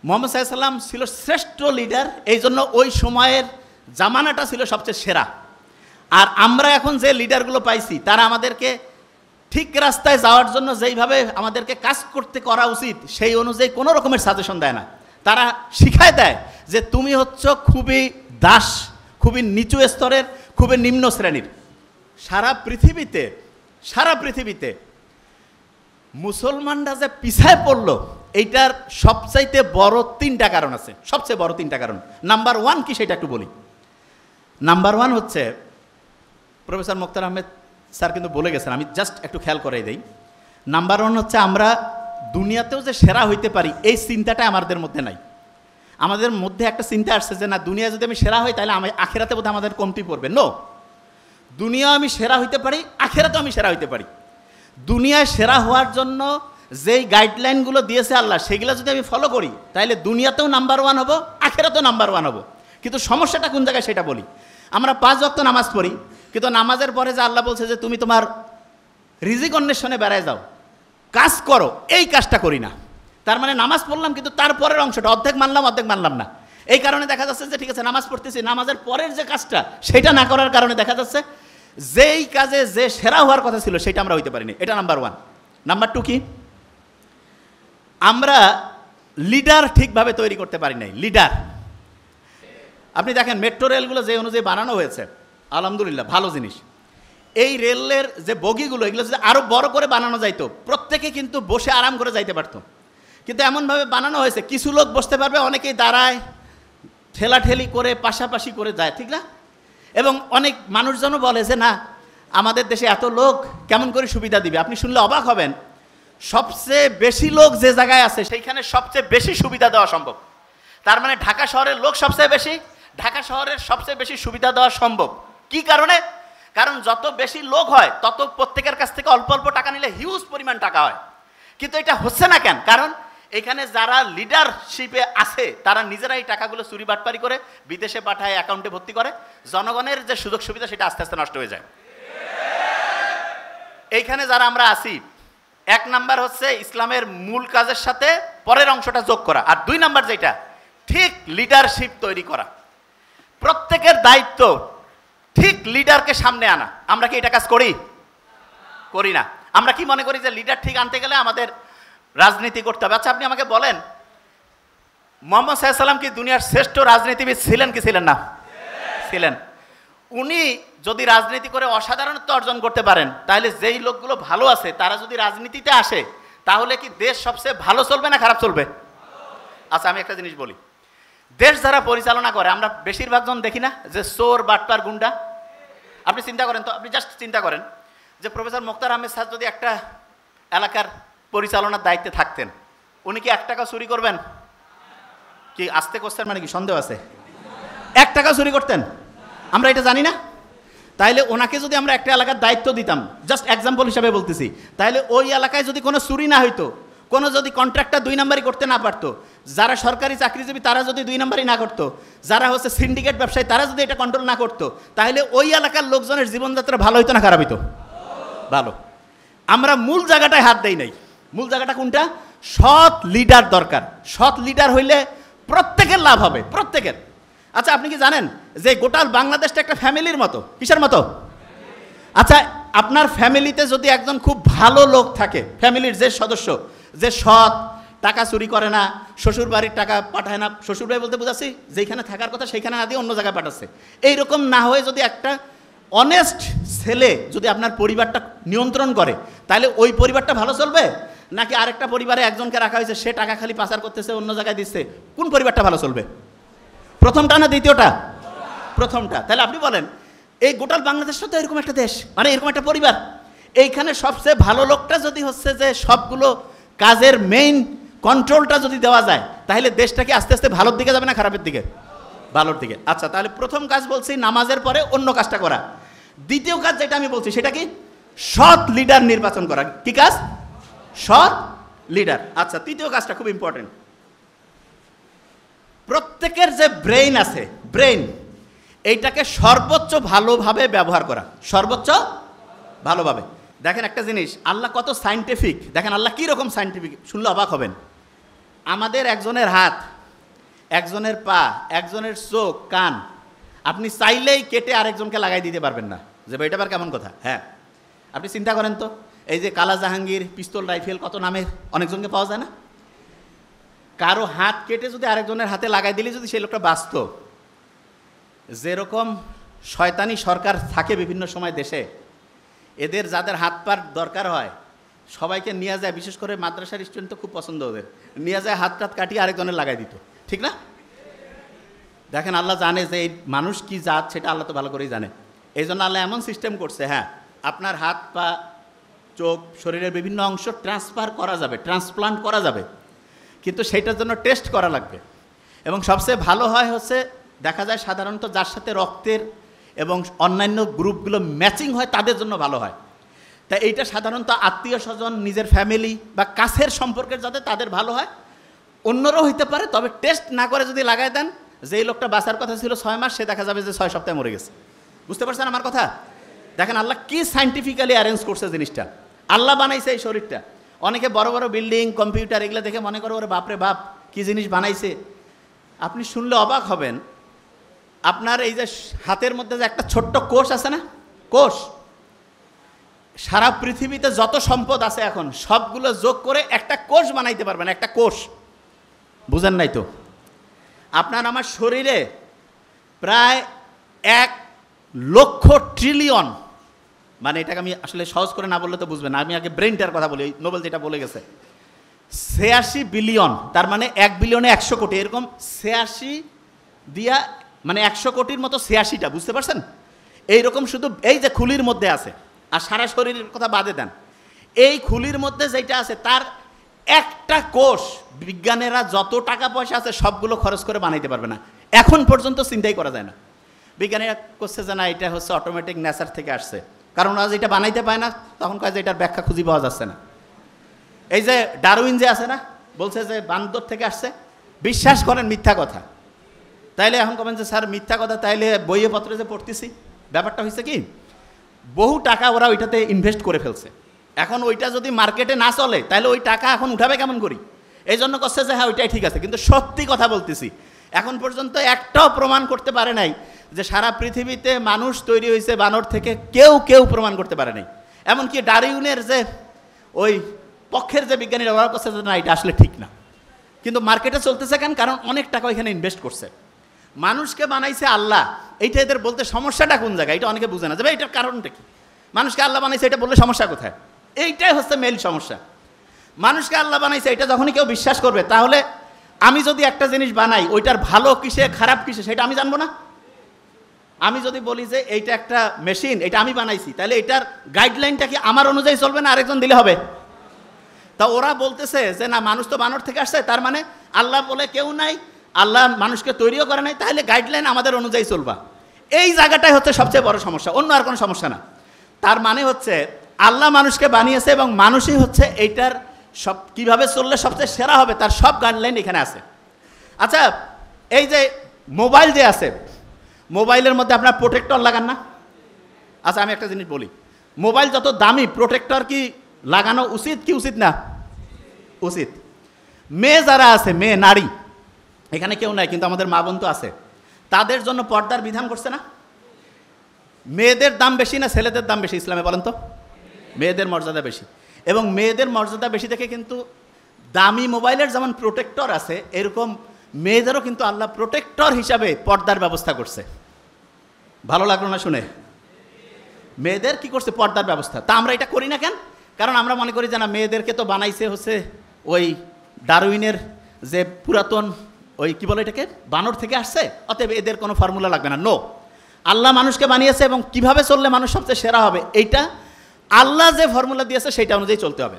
মুহাম্মদ সাল্লাল্লাহু আলাইহি ওয়াসাল্লাম ছিল শ্রেষ্ঠ লিডার, এই জন্য ওই সময়ের জামানাটা ছিল সবচেয়ে সেরা। আর আমরা এখন যে লিডারগুলো পাইছি তারা আমাদেরকে ঠিক রাস্তায় যাওয়ার জন্য যেইভাবে আমাদেরকে কাজ করা উচিত সেই অনুযায়ী কোনো রকমের সাজেশন দেয় না। তারা শিখায় দেয় যে তুমি হচ্ছ খুবই দাস, খুবই নিচু স্তরের, খুবই নিম্ন শ্রেণীর। সারা পৃথিবীতে মুসলমানরা যে পিছায় পড়লো এইটার সবচাইতে বড় 3টা কারণ আছে, সবচেয়ে বড় 3টা কারণ। নাম্বার 1 কি সেটা একটু বলি। নাম্বার 1 হচ্ছে, প্রফেসর মোক্তার আহমেদ স্যার কিন্তু বলে গেছেন, আমি জাস্ট একটু খেয়াল করাই দেই। নাম্বার 1 হচ্ছে আমরা দুনিয়াতেও যে সেরা হইতে পারি এই চিন্তাটা আমাদের মধ্যে নাই। আমাদের মধ্যে একটা চিন্তা আসছে যে না, দুনিয়ায় যদি আমি সেরা হই তাহলে আমি আখেরাতে বোধহয় আমাদের কমতি পড়বে। নো, দুনিয়া আমি সেরা হইতে পারি, আখেরাতেও আমি সেরা হইতে পারি। দুনিয়ায় সেরা হওয়ার জন্য যেই গাইডলাইনগুলো দিয়েছে আল্লাহ, সেগুলো যদি আমি ফলো করি তাহলে দুনিয়াতেও নাম্বার 1 হব, আখেরাতেও নাম্বার 1 হব। কিন্তু সমস্যাটা কোন জায়গায় সেটা বলি। আমরা 5 ওয়াক্ত নামাজ পড়ি, কিন্তু নামাজের পরে যে আল্লাহ বলছে যে তুমি তোমার রিজিক অন্বেষণে বেড়ায় যাও, কাজ করো, এই কাজটা করি না। তার মানে নামাজ পড়লাম কিন্তু তারপরের অংশটা অর্ধেক মানলাম না। এই কারণে দেখা যাচ্ছে যে ঠিক আছে নামাজ পড়তেছি, নামাজের পরের যে কাজটা সেটা না করার কারণে দেখা যাচ্ছে যেই কাজে যে সেরা হওয়ার কথা ছিল সেটা আমরা হইতে পারিনি। এটা নাম্বার 1। নাম্বার 2 কি, আমরা লিডার ঠিকভাবে তৈরি করতে পারি নাই। লিডার, আপনি দেখেন মেট্রো রেলগুলো যে অনুযায়ী বানানো হয়েছে, আলহামদুলিল্লাহ ভালো জিনিস। এই রেলের যে বগিগুলো এগুলো যদি আরও বড় করে বানানো যাইতো, প্রত্যেকে কিন্তু বসে আরাম করে যাইতে পারতো। কিন্তু এমনভাবে বানানো হয়েছে কিছু লোক বসতে পারবে, অনেকেই দাঁড়ায়, ঠেলাঠেলি করে পাশাপাশি করে যায়, ঠিক না? এবং অনেক মানুষজনও বলে যে না, আমাদের দেশে এত লোক কেমন করে সুবিধা দিবে। আপনি শুনলে অবাক হবেন, সবচেয়ে বেশি লোক যে জায়গায় আছে সেইখানে সবচেয়ে বেশি সুবিধা দেওয়া সম্ভব। তার মানে ঢাকা শহরের লোক সবচেয়ে বেশি, ঢাকা শহরের সবচেয়ে বেশি সুবিধা দেওয়া সম্ভব। কি কারণে? কারণ যত বেশি লোক হয় তত প্রত্যেকের কাছ থেকে অল্প অল্প টাকা নিলে হিউজ পরিমাণ টাকা হয়। কিন্তু এটা হচ্ছে না কেন? কারণ এখানে যারা লিডারশিপে আছে তারা নিজেরাই টাকাগুলো চুরি বাটপারি করে বিদেশে পাঠায়, অ্যাকাউন্টে ভর্তি করে। জনগণের যে সুযোগ সুবিধা সেটা আস্তে আস্তে নষ্ট হয়ে যায়। এইখানে যারা আমরা আছি, 1 নাম্বার হচ্ছে ইসলামের মূল কাজের সাথে পরের অংশটা যোগ করা, আর 2 নাম্বার যেটা ঠিক লিডারশিপ তৈরি করা। প্রত্যেকের দায়িত্ব ঠিক লিডারকে সামনে আনা। আমরা কি এটা কাজ করি না? আমরা কি মনে করি যে লিডার ঠিক আনতে গেলে আমাদের রাজনীতি করতে হবে? আচ্ছা আপনি আমাকে বলেন, মুহাম্মদ সাল্লাল্লাহু আলাইহি ওয়াসাল্লাম কি দুনিয়ার শ্রেষ্ঠ রাজনীতিবিদ ছিলেন কি ছিলেন না? ছিলেন। উনি যদি রাজনীতি করে অসাধারণত্ব অর্জন করতে পারেন, তাহলে যেই লোকগুলো ভালো আছে তারা যদি রাজনীতিতে আসে, তাহলে কি দেশ সবচেয়ে ভালো চলবে না খারাপ চলবে? আচ্ছা আমি একটা জিনিস বলি, দেশ যারা পরিচালনা করে আমরা বেশিরভাগ জন দেখি না যে চোর, বাটপার, গুন্ডা। আপনি চিন্তা করেন তো, আপনি জাস্ট চিন্তা করেন যে প্রফেসর মোক্তার আহমেদ স্যার যদি একটা এলাকার পরিচালনার দায়িত্বে থাকতেন, উনি কি 1 টাকা চুরি করবেন? কি আস্তে করছেন মানে কি সন্দেহ আছে? 1 টাকা চুরি করতেন? আমরা এটা জানি না। তাইলে ওনাকে যদি আমরা একটা এলাকার দায়িত্ব দিতাম, জাস্ট এক্সাম্পল হিসাবে বলতেছি, তাহলে ওই এলাকায় যদি কোনো চুরি না হইতো, কোনো যদি কন্ট্রাক্টর 2 নাম্বারই করতে না পারতো, যারা সরকারি চাকরিজীবী তারা যদি 2 নাম্বারই না করতো, যারা হচ্ছে সিন্ডিকেট ব্যবসায়ী তারা যদি এটা কন্ট্রোল না করতো, তাহলে ওই এলাকার লোকজনের জীবনযাত্রা ভালো হইতো না খারাপ হইতো? ভালো। আমরা মূল জায়গাটায় হাত দেই নাই। মূল জায়গাটা কোনটা? সৎ লিডার দরকার। সৎ লিডার হইলে প্রত্যেকের লাভ হবে, প্রত্যেকের। আচ্ছা আপনি কি জানেন যে গোটাল বাংলাদেশটা একটা ফ্যামিলির মতো? কিসের মতো? আচ্ছা আপনার ফ্যামিলিতে যদি একজন খুব ভালো লোক থাকে, ফ্যামিলির যে সদস্য, যে সৎ, টাকা চুরি করে না, শ্বশুর বাড়ির টাকা পাঠায় না, শ্বশুর বাড়ি বলতে বুঝাচ্ছি যেখানে থাকার কথা সেখানে না দিয়ে অন্য জায়গায় পাঠাচ্ছে, এইরকম না হয়ে যদি একটা অনেস্ট ছেলে যদি আপনার পরিবারটা নিয়ন্ত্রণ করে, তাহলে ওই পরিবারটা ভালো চলবে? নাকি আরেকটা পরিবারে একজনকে রাখা হয়েছে, সে টাকা খালি পাচার করতেছে, অন্য জায়গায় দিচ্ছে, কোন পরিবারটা ভালো চলবে? প্রথমটা না দ্বিতীয়টা? প্রথমটা। তাহলে আপনি বলেন এই গোটাল বাংলাদেশটা তো এরকম একটা দেশ, মানে এরকম একটা পরিবার, এইখানে সবচেয়ে ভালো লোকটা যদি হচ্ছে যে সবগুলো কাজের মেইন কন্ট্রোলটা যদি দেওয়া যায়, তাহলে দেশটা কি আস্তে আস্তে ভালোর দিকে যাবে না খারাপের দিকে? ভালোর দিকে। আচ্ছা তাহলে প্রথম কাজ বলছি নামাজের পরে অন্য কাজটা করা। দ্বিতীয় কাজ যেটা আমি বলছি সেটা কি? সৎ লিডার নির্বাচন করা। কি কাজ? সৎ লিডার। আচ্ছা তৃতীয় কাজটা খুব ইম্পর্টেন্ট, প্রত্যেকের যে ব্রেইন আছে, ব্রেইন এইটাকে সর্বোচ্চ ভালোভাবে ব্যবহার করা, সর্বোচ্চ ভালোভাবে। দেখেন একটা জিনিস, আল্লাহ কত সায়েন্টিফিক, দেখেন আল্লাহ কীরকম সায়েন্টিফিক, শুনলে অবাক হবেন। আমাদের একজনের হাত একজনের পা, একজনের চোখ, কান আপনি চাইলেই কেটে আরেকজনকে লাগাই দিতে পারবেন না, যে ভাই এটা আবার কেমন কথা। হ্যাঁ, আপনি চিন্তা করেন তো, এই যে কালা জাহাঙ্গীর, পিস্তল, রাইফেল, কত নামের অনেকজনকে পাওয়া যায় না? কারো হাত কেটে যদি আরেকজনের হাতে লাগাই দিলে যদি সেই লোকটা বাঁচত, যেরকম শয়তানি সরকার থাকে বিভিন্ন সময় দেশে, এদের যাদের হাত পার দরকার হয় সবাইকে নিয়ে যায়, বিশেষ করে মাদ্রাসার স্টুডেন্ট তো খুব পছন্দ, ওদের নিয়ে যায় হাত টাত কাটিয়ে আরেকজনের লাগাই দিত, ঠিক না? দেখেন আল্লাহ জানে যে এই মানুষ কি জাত, সেটা আল্লাহ তো ভালো করেই জানে। এই জন্য আল্লাহ এমন সিস্টেম করছে, হ্যাঁ আপনার হাত পা চোখ শরীরের বিভিন্ন অংশ ট্রান্সফার করা যাবে, ট্রান্সপ্লান্ট করা যাবে, কিন্তু সেইটার জন্য টেস্ট করা লাগবে। এবং সবচেয়ে ভালো হয় হচ্ছে, দেখা যায় সাধারণত যার সাথে রক্তের এবং অন্যান্য গ্রুপগুলো ম্যাচিং হয় তাদের জন্য ভালো হয়। তাই এইটা সাধারণত আত্মীয় স্বজন, নিজের ফ্যামিলি বা কাছের সম্পর্কের যাতে তাদের ভালো হয়, অন্যরাও হইতে পারে, তবে টেস্ট না করে যদি লাগাই দেন, যেই লোকটা বাঁচার কথা ছিল 6 মাস, সে দেখা যাবে যে 6 সপ্তাহে মরে গেছে। বুঝতে পারছেন আমার কথা? দেখেন আল্লাহ কি সাইন্টিফিক্যালি অ্যারেঞ্জ করছে জিনিসটা, আল্লাহ বানাইছে এই শরীরটা। অনেকে বড় বড় বিল্ডিং, কম্পিউটার এগুলো দেখে মনে করো ওরে বাপরে বাপ কি জিনিস বানাইছে। আপনি শুনলে অবাক হবেন, আপনার এই যে হাতের মধ্যে যে একটা ছোট্ট কোষ আছে না, কোষ, সারা পৃথিবীতে যত সম্পদ আছে এখন সবগুলো যোগ করে একটা কোষ বানাইতে পারবেন, একটা কোষ। বুঝেন নাই তো? আপনার আমার শরীরে প্রায় 1 লক্ষ ট্রিলিয়ন, মানে এটাকে আমি আসলে সহজ করে না বললে তো বুঝবেন না, আমি আগে ব্রেনটার কথা বলি, নোবেল যেটা বলে গেছে 86 বিলিয়ন, তার মানে 1 বিলিয়নে 100 কোটি, এরকম 86 দিয়া মানে 100 কোটির মতো 86টা, বুঝতে পারছেন? এইরকম শুধু এই যে খুলির মধ্যে আছে, আর সারা শরীরের কথা বাদে দেন, এই খুলির মধ্যে যেটা আছে তার একটা কোষ বিজ্ঞানীরা যত টাকা পয়সা আছে সবগুলো খরচ করে বানাইতে পারবে না, এখন পর্যন্ত চিন্তাই করা যায় না। বিজ্ঞানীরা করছে যে না এটা হচ্ছে অটোমেটিক নেচার থেকে আসছে, কারণ আজ এটা বানাইতে পায় না, তখন কয় যে এটার ব্যাখ্যা খুঁজে পাওয়া যাচ্ছে না। এই যে ডারউইন যে আছে না, বলছে যে বান্দর থেকে আসছে, বিশ্বাস করেন মিথ্যা কথা। তাইলে এখন কবেন যে স্যার মিথ্যা কথা, তাইলে বইয়ে পত্রে যে পড়তেছি, ব্যাপারটা হয়েছে কি, বহু টাকা ওরা ওইটাতে ইনভেস্ট করে ফেলছে, এখন ওইটা যদি মার্কেটে না চলে তাহলে ওই টাকা এখন উঠাবে কেমন করি, এই জন্য করছে যে হ্যাঁ ওইটাই ঠিক আছে। কিন্তু সত্যি কথা বলতেছি, এখন পর্যন্ত একটাও প্রমাণ করতে পারে নাই যে সারা পৃথিবীতে মানুষ তৈরি হয়েছে বানর থেকে, কেউ প্রমাণ করতে পারে নাই। এমনকি ডারউইনের যে ওই পক্ষের যে বিজ্ঞানীরা ওরা করছে যে না এটা আসলে ঠিক না, কিন্তু মার্কেটে চলতেছে কেন, কারণ অনেক টাকা এখানে ইনভেস্ট করছে। মানুষকে বানাইছে আল্লাহ, এইটা এদের বলতে সমস্যাটা কোন জায়গায়, এটা অনেকে বুঝে না যে ভাই এটার কারণটা কি, মানুষকে আল্লাহ বানাইছে এটা বললে সমস্যা কোথায়, এইটাই হচ্ছে মেইন সমস্যা। মানুষকে আল্লাহ বানাইছে এটা যখনই কেউ বিশ্বাস করবে, তাহলে আমি যদি একটা জিনিস বানাই ওইটার ভালো কিসে খারাপ কিসে সেটা আমি জানবো না। আমি যদি বলি যে এইটা একটা মেশিন, এটা আমি বানাইছি, তাহলে এটার গাইডলাইনটা কি আমার অনুযায়ী চলবে না আরেকজন দিলে হবে? তা ওরা বলতেছে যে না মানুষ তো বানর থেকে আসছে, তার মানে আল্লাহ বলে কেউ নাই, আল্লাহ মানুষকে তৈরিও করে নাই, তাহলে গাইডলাইন আমাদের অনুযায়ী চলবা। এই জায়গাটাই হচ্ছে সবচেয়ে বড় সমস্যা, অন্য আর কোনো সমস্যা না। তার মানে হচ্ছে আল্লাহ মানুষকে বানিয়েছে এবং মানুষই হচ্ছে এইটার সব কীভাবে চললে সবচেয়ে সেরা হবে তার সব গাইডলাইন এখানে আছে। আচ্ছা, এই যে মোবাইল যে আছে, মোবাইলের মধ্যে আপনার প্রোটেক্টর লাগান না? আচ্ছা আমি একটা জিনিস বলি, মোবাইল যত দামি, প্রোটেক্টর কি লাগানো উচিত কি উচিত না? উচিত। মেয়ে যারা আছে, মেয়ে নারী, এখানে কেউ নাই কিন্তু আমাদের মা বোন তো আছে, তাদের জন্য পর্দার বিধান করছে না? মেয়েদের দাম বেশি না ছেলেদের দাম বেশি ইসলামে বলেন তো? মেয়েদের মর্যাদা বেশি, এবং মেয়েদের মর্যাদা বেশি দেখে কিন্তু দামি মোবাইলের যেমন প্রোটেক্টর আছে, এরকম মেয়েদেরও কিন্তু আল্লাহ প্রোটেক্টর হিসাবে পর্দার ব্যবস্থা করছে। ভালো লাগলো না শুনে? মেয়েদের কি করছে? পর্দার ব্যবস্থা। তা আমরা এটা করি না কেন? কারণ আমরা মনে করি যে না মেয়েদেরকে তো বানাইছে হচ্ছে ওই ডারউইনের যে পুরাতন ওই কি বলে এটাকে, বানর থেকে আসছে, অতএব এদের কোনো ফর্মুলা লাগবে না। নো, আল্লাহ মানুষকে বানিয়েছে এবং কিভাবে চললে মানুষ সবচেয়ে সেরা হবে, এইটা আল্লাহ যে ফর্মুলা দিয়েছে সেটা অনুযায়ী চলতে হবে।